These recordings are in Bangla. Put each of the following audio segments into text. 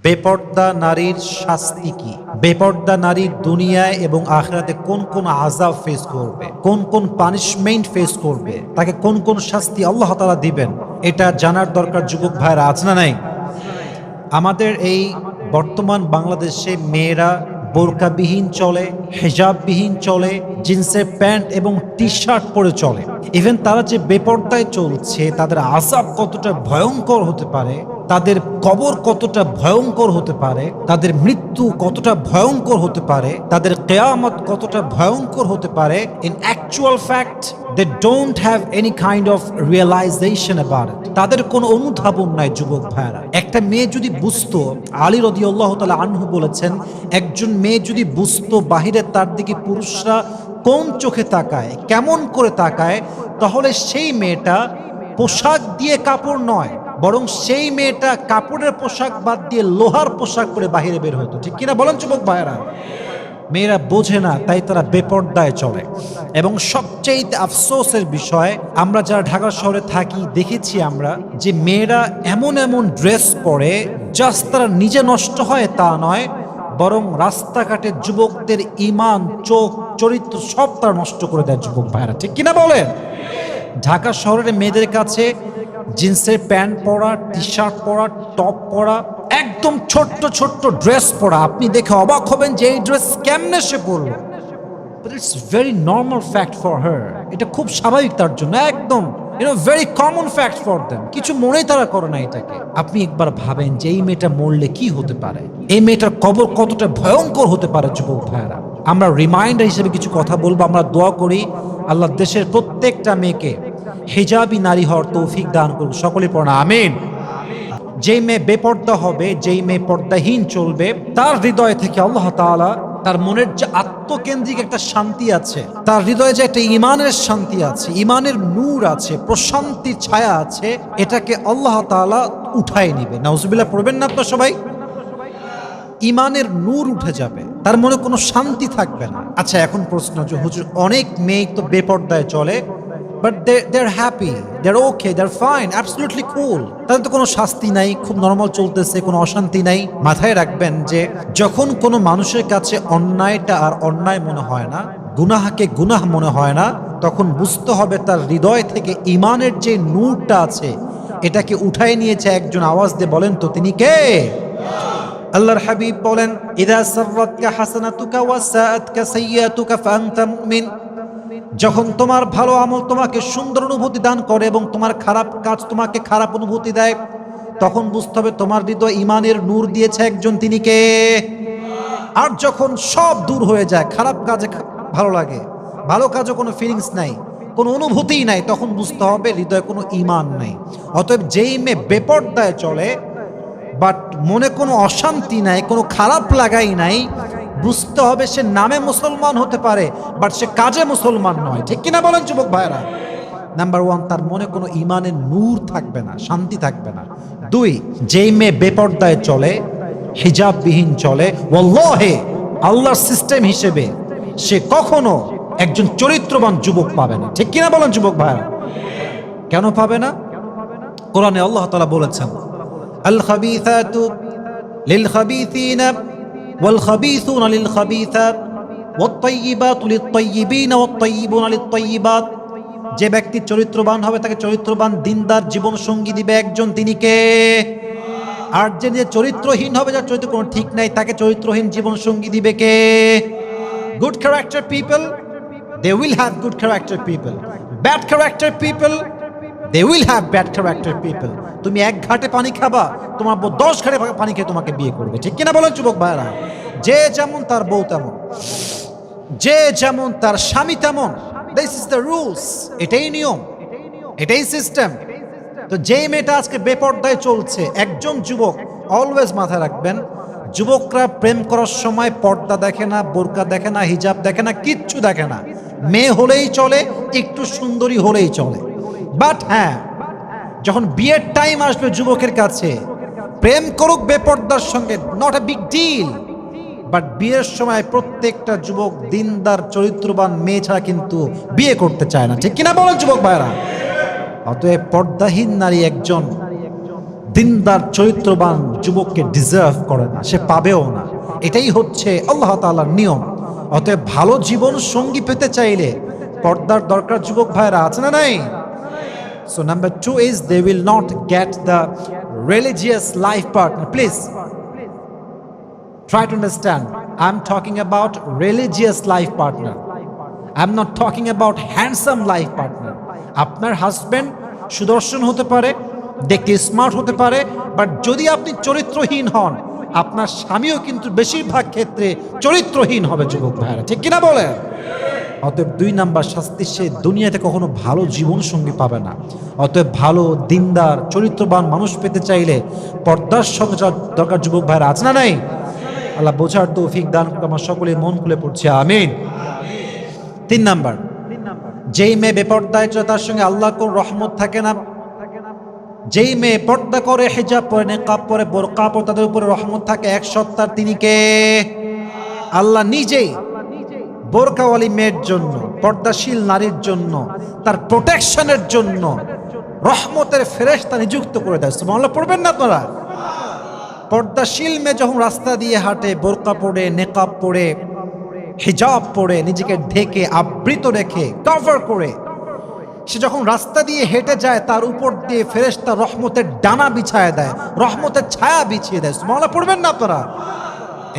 বেপর্দা নারীর শাস্তি কি? বেপর্দা নারী দুনিয়ায় এবং আখিরাতে কোন কোন আযাব ফেস করবে, কোন কোন পানিশমেন্ট ফেস করবে, তাকে কোন কোন শাস্তি আল্লাহ তাআলা দিবেন, এটা জানার দরকার যুবক ভাইরা আছে না নাই? আমাদের এই বর্তমান বাংলাদেশে মেয়েরা বোরকাবিহীন চলে, হেজাববিহীন চলে, জিন্সের প্যান্ট এবং টি শার্ট পরে চলে। ইভেন তারা যে বেপর্দায় চলছে, তাদের আযাব কতটা ভয়ঙ্কর হতে পারে, তাদের কবর কতটা ভয়ঙ্কর হতে পারে, তাদের মৃত্যু কতটা ভয়ঙ্কর হতে পারে, তাদের কিয়ামত কতটা ভয়ঙ্কর হতে পারে, in actual fact they don't have any kind of realization about it. তাদের কোনো অনুধাবন নাই যুবক ভাইরা। একটা মেয়ে যদি বুঝতো, আলী রাদিয়াল্লাহু তাআলা আনহু বলেছেন, একজন মেয়ে যদি বুঝতো বাহিরে তার দিকে পুরুষরা কোন চোখে তাকায়, কেমন করে তাকায়, তাহলে সেই মেয়েটা পোশাক দিয়ে কাপড় নয়, বরং সেই মেয়েটা কাপড়ের পোশাক বাদ দিয়ে লোহার পোশাক পরে বাহিরে বের হতো। ঠিক কিনা বলেন যুবক ভাইরা? মেয়েরা বোঝে না, তাই তারা বেপর্দায় চলে। এবং সবচেয়ে আফসোসের বিষয়, আমরা যারা ঢাকা শহরে থাকি দেখেছি আমরা যে মেয়েরা এমন এমন ড্রেস পরে, জাস্ট তারা নিজে নষ্ট হয় তা নয়, বরং রাস্তাঘাটে যুবকদের ঈমান, চোখ, চরিত্র সব তারা নষ্ট করে দেয় যুবক ভাইরা। ঠিক কিনা বলেন? ঢাকা শহরের মেয়েদের কাছে জিন্সের প্যান্ট পরা, টি শার্ট পরা, টপ পরা, একদম ছোট্ট ছোট্ট ড্রেস পরা, আপনি দেখে অবাক হবেন যে এই ড্রেস কেমনে সে পরলো। But it's very normal fact for her. এটা খুব স্বাভাবিক তার জন্য, একদম very common fact for them. কিছু মনেই তারা করে না এটাকে। আপনি একবার ভাবেন যে এই মেয়েটা মরলে কি হতে পারে, এই মেয়েটার কবর কতটা ভয়ঙ্কর হতে পারে যুবক ভাইরা। আমরা রিমাইন্ডার হিসেবে কিছু কথা বলবো। আমরা দোয়া করি আল্লাহ দেশের প্রত্যেকটা মেয়েকে হিজাবি নারী হওয়ার তৌফিক দান করুন। সকলে পড়া আমিন। যেই মেয়ে বেপর্দা হবে, যেই মেয়ে পর্দাহীন চলবে, তার হৃদয় থেকে আল্লাহ তাআলা তার মনের যে আত্মকেন্দ্রিক একটা শান্তি আছে, তার হৃদয়ে যে একটা ইমানের শান্তি আছে, ইমানের নূর আছে, প্রশান্তির ছায়া আছে, এটাকে আল্লাহ তাআলা উঠায় নিবে। নাউজুবিল্লাহ পড়বেন না তো সবাই? ইমানের নূর উঠে যাবে, তার মনে কোনো শান্তি থাকবে না। আচ্ছা, এখন প্রশ্ন যে হুজুর, অনেক মেয়ে তো বেপর্দায় চলে, but they're happy, they're okay, they're fine, absolutely cool, তাদের তো কোনো শাস্তি নাই, খুব নর্মাল চলতেছে, কোনো অশান্তি নাই। মাথায় রাখবেন যে যখন কোনো মানুষের কাছে অন্যায়টা আর অন্যায় মনে হয় না, গুনাহকে গুনাহ মনে হয় না, তখন বুঝতে হবে তার হৃদয় থেকে ইমানের যে নূরটা আছে, এটাকে উঠায় নিয়েছে একজন। আওয়াজ দিয়ে বলেন তো তিনি কে? আল্লাহর হাবিব বলেন, ইযা সাররাতকা হাসানাতুকা ওয়া সাআতকা সাইয়্যাতুকা ফাআনতা মুমিন। যখন তোমার ভালো আমল তোমাকে সুন্দর অনুভূতি দান করে এবং তোমার খারাপ কাজ তোমাকে খারাপ অনুভূতি দেয়, তখন বুঝতে হবে তোমার হৃদয় ইমানের নূর দিয়েছে একজন, তিনি কে? আর যখন সব দূর হয়ে যায়, খারাপ কাজে ভালো লাগে, ভালো কাজে কোনো ফিলিংস নাই, কোনো অনুভূতিই নাই, তখন বুঝতে হবে হৃদয়ে কোনো ইমান নাই। অতএব যেই মেয়ে বেপর্দায় চলে, বাট মনে কোনো অশান্তি নাই, কোনো খারাপ লাগাই নাই, বুঝতে হবে সে নামে মুসলমান হতে পারে, বাট সে কাজে মুসলমান নয়। ঠিক কিনা বলেন যুবক ভাইরা? নাম্বার ওয়ান, তার মনে কোনো ইমানের নূর থাকবে না, শান্তি থাকবে না। দুই, যেই মেয়ে বেপর্দায় চলে, হিজাববিহীন চলে, ওয়াল্লাহি আল্লাহর সিস্টেম হিসেবে সে কখনো একজন চরিত্রবান যুবক পাবে না। ঠিক কিনা বলেন যুবক ভাইরা? কেন পাবে না? কোরআনে আল্লাহ তাআলা বলেছেন, আল খাবিসাতু লিল খাবিসিনা ওয়াল খাবিসুনা লিল খাবিসাত ওয়াত তাইয়িবাতু লিত তাইয়িবিনা ওয়াত তাইয়িবুনা লিত তাইয়িবাত। যে ব্যক্তি চরিত্রবান হবে তাকে চরিত্রবান দিনদার জীবন সঙ্গী দিবে একজন, তিনি কে? আর যে চরিত্রহীন হবে, যার চরিত্র কোনো ঠিক নাই, তাকে চরিত্রহীন জীবন সঙ্গী দিবে কে? Good character people, they will have good character people. Bad character people, they will have bad character people. তুমি এক ঘাটে পানি খাবা, তোমার বউ 10 ঘাটে পানি খেয়ে তোমাকে বিয়ে করবে। ঠিক কিনা বলেন যুবক ভাইরা? যে যেমন তার বউ তেমন, যে যেমন তার স্বামী তেমন। দিস ইজ দ্য রুলস, এটাই নিয়ম, এটাই সিস্টেম। তো যেই মেয়েটা আজকে বেপর্দায় চলছে, একজন যুবক অলওয়েজ মাথায় রাখবেন, যুবকরা প্রেম করার সময় পর্দা দেখে না, বোরকা দেখে না, হিজাব দেখে না, কিচ্ছু দেখে না। মেয়ে হলেই চলে, একটু সুন্দরী হলেই চলে। বাট হ্যাঁ, যখন বিয়ের টাইম আসবে যুবকের কাছে, প্রেম করুক বেপর্দার সঙ্গে, not a big deal. But বিয়ের সময় প্রত্যেকটা যুবক দিনদার চরিত্রবান মেয়ে ছাড়া কিন্তু বিয়ে করতে চায় না। ঠিক কিনা বলেন যুবক ভাইরা? অতএব পর্দাহীন নারী একজন, দিনদার চরিত্রবান যুবককে ডিজার্ভ করে না, সে পাবেও না। এটাই হচ্ছে আল্লাহ তাআলার নিয়ম। অতএব ভালো জীবন সঙ্গী পেতে চাইলে পর্দার দরকার যুবক ভাইরা, আছে না নাই? So number 2 is they will not get the religious life partner. Please try to understand. I'm talking about religious life partner. I'm not talking about handsome life partner. আপনার হাজবেন্ড সুদর্শন হতে পারে, দেখতে স্মার্ট হতে পারে, বাট যদি আপনি চরিত্রহীন হন, আপনার স্বামীও কিন্তু বেশিরভাগ ক্ষেত্রে চরিত্রহীন হবে যুবক ভাইরা, ঠিক কিনা বলেন? অতএব 2 নাম্বার শাস্তি, সে দুনিয়াতে কখনো ভালো জীবন সঙ্গী পাবে না। অতএব ভালো দিনদার চরিত্রবান মানুষ পেতে চাইলে পর্দার সঙ্গে দরকার যুবক ভাইরা, আছে না নাই? আল্লাহ বোঝার তৌফিক দান করুন। আমার সকলে মন খুলে পড়ছে আমিন। 3 নাম্বার, যেই মেয়ে বেপর্দায় চলে তার সঙ্গে আল্লাহর কোন রহমত থাকে না। যেই মেয়ে পর্দা করে, হিজাব পরে, নিকাব পরে, বোরকা পরে, তাদের উপরে রহমত থাকে। এক সত্তার তিনি কে? আল্লাহ নিজেই বোরকাওয়ালি মেয়ের জন্য, পর্দাশীল নারীর জন্য, তার প্রোটেকশনের জন্য রহমতের ফেরেশতা নিযুক্ত করে দেয়। সুবহানাল্লাহ পড়বেন না আপনারা? পর্দাশীল মেয়ে যখন রাস্তা দিয়ে হাঁটে, বোরকা পরে, নিকাব পরে, হিজাব পরে, নিজেকে ঢেকে আবৃত রেখে কভার করে সে যখন রাস্তা দিয়ে হেঁটে যায়, তার উপর দিয়ে ফেরেশতা রহমতের ডানা বিছায় দেয়, রহমতের ছায়া বিছিয়ে দেয়। সুবহানাল্লাহ পড়বেন না আপনারা?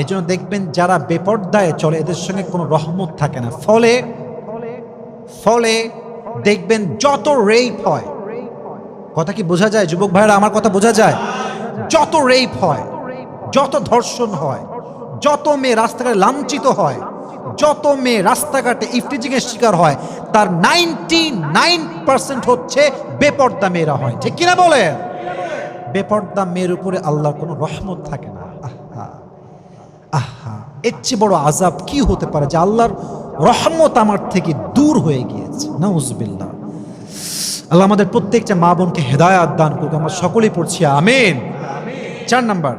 এই জন্য দেখবেন যারা বেপর্দায় চলে এদের সঙ্গে কোনো রহমত থাকে না। ফলে দেখবেন যত রেপ হয়, কথা কি বোঝা যায় যুবক ভাইরা? আমার কথা বোঝা যায়? যত রেপ হয়, যত ধর্ষণ হয়, যত মেয়ে রাস্তাঘাটে লাঞ্ছিত হয়, যত মেয়ে রাস্তাঘাটে ইফটিজিং এর শিকার হয়, তার 99% হচ্ছে বেপর্দা মেয়েরা হয়, ঠিক কিনা বলে? বেপর্দা মেয়ের উপরে আল্লাহর কোনো রহমত থাকে না। আহা, এর চেয়ে বড় আযাব কি হতে পারে যে আল্লাহর রহমত আমার থেকে দূর হয়ে গিয়েছে। নাউজুবিল্লাহ। আল্লাহ আমাদের প্রত্যেকটা মা বোনকে হেদায়েত দান করুক। আমরা সকলেই পড়ছি আমিন। 4 নাম্বার,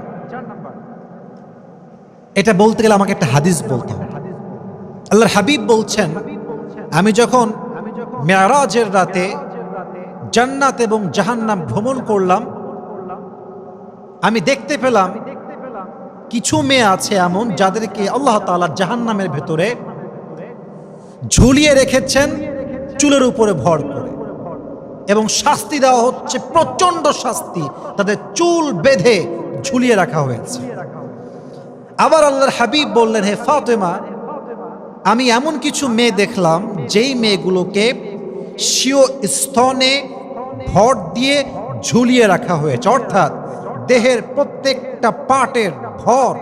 এটা বলতে গেলে আমাকে একটা হাদিস বলতে হবে। আল্লাহর হাবিব বলছেন, আমি যখন মেরাজের রাতে জান্নাত এবং জাহান্নাম ভ্রমণ করলাম, আমি দেখতে পেলাম কিছু মেয়ে আছে এমন যাদেরকে আল্লাহ তাআলা জাহান্নামের ভেতরে ঝুলিয়ে রেখেছেন চুলের উপরে ভর করে, এবং শাস্তি দেওয়া হচ্ছে প্রচন্ড শাস্তি, তাদের চুল বেঁধে ঝুলিয়ে রাখা হয়েছে। আবার আল্লাহর হাবিব বললেন, হে ফাতেমা, আমি এমন কিছু মেয়ে দেখলাম যেই মেয়েগুলোকে স্বীয় স্তনে ভর দিয়ে ঝুলিয়ে রাখা হয়েছে, অর্থাৎ দেহের প্রত্যেকটা পার্টের ভর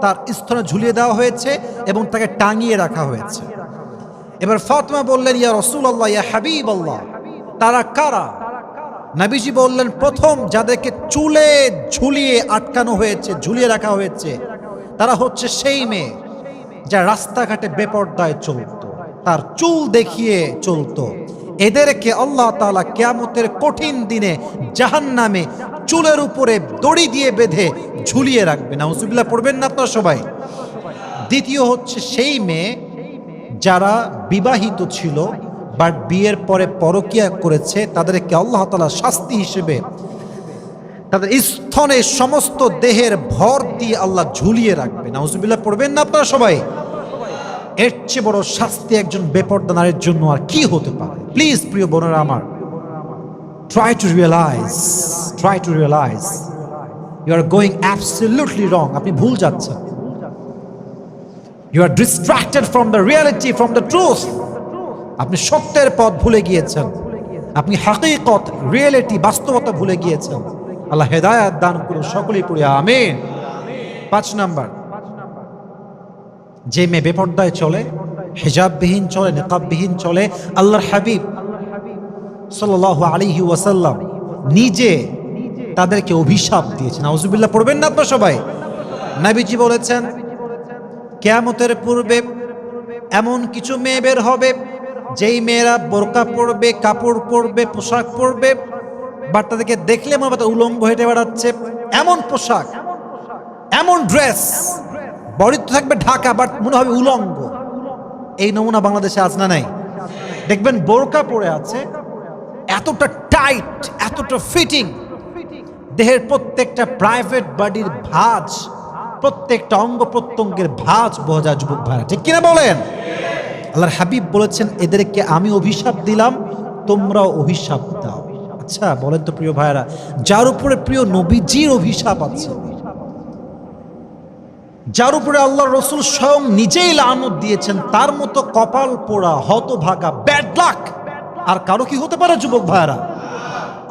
তার স্তনে ঝুলিয়ে দেওয়া হয়েছে এবং তাকে টাঙিয়ে রাখা হয়েছে। এবার ফাতেমা বললেন, ইয়া রাসূলুল্লাহ, ইয়া হাবিবাল্লাহ, তারা কারা? নবীজি বললেন, প্রথম যাদেরকে চুলে ঝুলিয়ে আটকানো হয়েছে, ঝুলিয়ে রাখা হয়েছে, তারা হচ্ছে সেই মেয়ে যা রাস্তাঘাটে বেপর্দায় চলত, তার চুল দেখিয়ে চলত। এদেরকে আল্লাহ তাআলা কিয়ামতের কঠিন দিনে জাহান্নামে চুলের উপরে দড়ি দিয়ে বেঁধে ঝুলিয়ে রাখবে। নাউজুবিল্লাহ পড়বেন না আপনারা সবাই? দ্বিতীয় হচ্ছে সেই মেয়ে যারা বিবাহিত ছিল বাট বিয়ের পরে পরকিয়া করেছে, তাদেরকে আল্লাহ তাআলা শাস্তি হিসেবে তাদের স্তনে সমস্ত দেহের ভর দিয়ে আল্লাহ ঝুলিয়ে রাখবে। নাউজুবিল্লাহ পড়বেন না আপনারা সবাই? এর চেয়ে বড় শাস্তি একজন বেপর্দা নারীর জন্য আর কি হতে পারে? প্লিজ প্রিয় বোনেরা আমার, try to realize you are going absolutely wrong. আপনি ভুল যাচ্ছেন। You are distracted from the reality, from the truth. আপনি সত্যের পথ ভুলে গিয়েছেন, আপনি হাকিকত, রিয়েলিটি, বাস্তবতা ভুলে গিয়েছেন। আল্লাহ হেদায়েত দান করুন। সকলেই পড়ি আমিন। 5 নাম্বার, যে মেয়ে বেপর্দায় চলে, হিজাববিহীন চলে, নিকাববিহীন চলে, আল্লাহর হাবিব সাল্লাল্লাহু আলাইহি ওয়াসাল্লাম নিজে তাদেরকে অভিশাপ দিয়েছেন। নাউজুবিল্লাহ পড়বেন না আপনারা সবাই? নবীজি বলেছেন, কিয়ামতের পূর্বে এমন কিছু মেয়ে বের হবে যেই মেয়েরা বোরকা পরবে, কাপড় পরবে, পোশাক পরবে, বাট তাদেরকে দেখলে মনে হবে উলঙ্গ হেঁটে বেড়াচ্ছে। এমন পোশাক, এমন ড্রেস, বডি তো থাকবে ঢাকা বাট মনে হবে উলঙ্গ। এই নমুনা বাংলাদেশে আজ না নাই? দেখবেন বোরকা পরে আছে, এতটা টাইট, এতটা ফিটিং, দেহের প্রত্যেকটা প্রাইভেট বডির ভাঁজ, প্রত্যেকটা অঙ্গ প্রত্যঙ্গের ভাঁজ বোঝা যায় যুবক ভাইরা, ঠিক কিনা বলেন? আল্লাহর হাবিব বলেছেন এদেরকে আমি অভিশাপ দিলাম, তোমরাও অভিশাপ দাও। আচ্ছা বলেন তো প্রিয় ভাইরা, যার উপরে প্রিয় নবীজির অভিশাপ আছে, যার উপরে আল্লাহর রাসূল স্বয়ং নিজেই লানত দিয়েছেন, তার মতো কপাল পোড়া হতভাগা ব্যাড লাক আর কারো কি হতে পারে যুবক ভাইরা?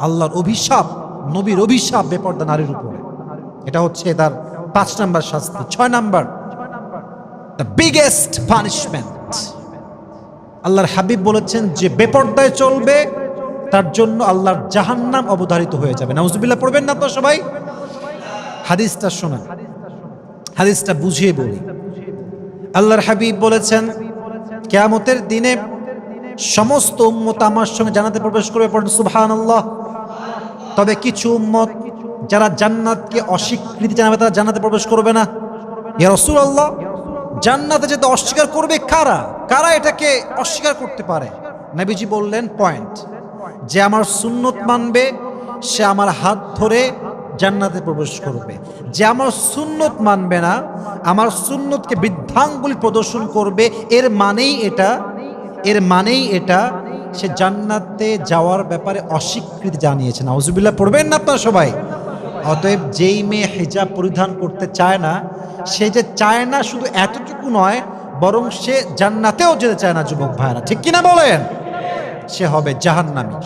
আল্লাহর অভিশাপ, নবীর অভিশাপ বেপরদা নারীর উপরে। এটা হচ্ছে তার 5 নাম্বার শাস্তি। 6 নাম্বার, দ্য বিগেস্ট পানিশমেন্ট। আল্লাহর হাবিব বলেছেন যে বেপরদায় চলবে তার জন্য আল্লাহর জাহান্নাম অবধারিত হয়ে যাবে। নাউজুবিল্লাহ পড়বেন না তো সবাই? হাদিসটা শোনেন, হাদিসটা বুঝিয়ে বলি। আল্লাহর হাবিব বলেছেন কিয়ামতের দিনে সমস্ত উম্মত আমার সঙ্গে জান্নাতে প্রবেশ করবে, পড়েন সুবহানাল্লাহ। তবে কিছু উম্মত যারা জান্নাতকে অস্বীকৃতি জানাবে তারা জান্নাতে প্রবেশ করবে না। ইয়া রাসূলুল্লাহ, জান্নাতে যেতে অস্বীকার করবে কারা? কারা এটাকে অস্বীকার করতে পারে? নবীজি বললেন পয়েন্ট, যে আমার সুন্নত মানবে সে আমার হাত ধরে জান্নাতে প্রবেশ করবে। যে আমার সুন্নত মানবে না, আমার সুন্নতকে বৃদ্ধাঙ্গুলি প্রদর্শন করবে, এর মানেই এটা সে জান্নাতে যাওয়ার ব্যাপারে অস্বীকৃতি জানিয়েছে। নাউজুবিল্লাহ পড়বেন না আপনারা সবাই? অতএব যেই মেয়ে হিজাব পরিধান করতে চায় না, সে যে চায় না শুধু এতটুকু নয়, বরং সে জান্নাতেও যেতে চায় না যুবক ভাইরা, ঠিক কিনা বলেন? সে হবে জাহান্নামী।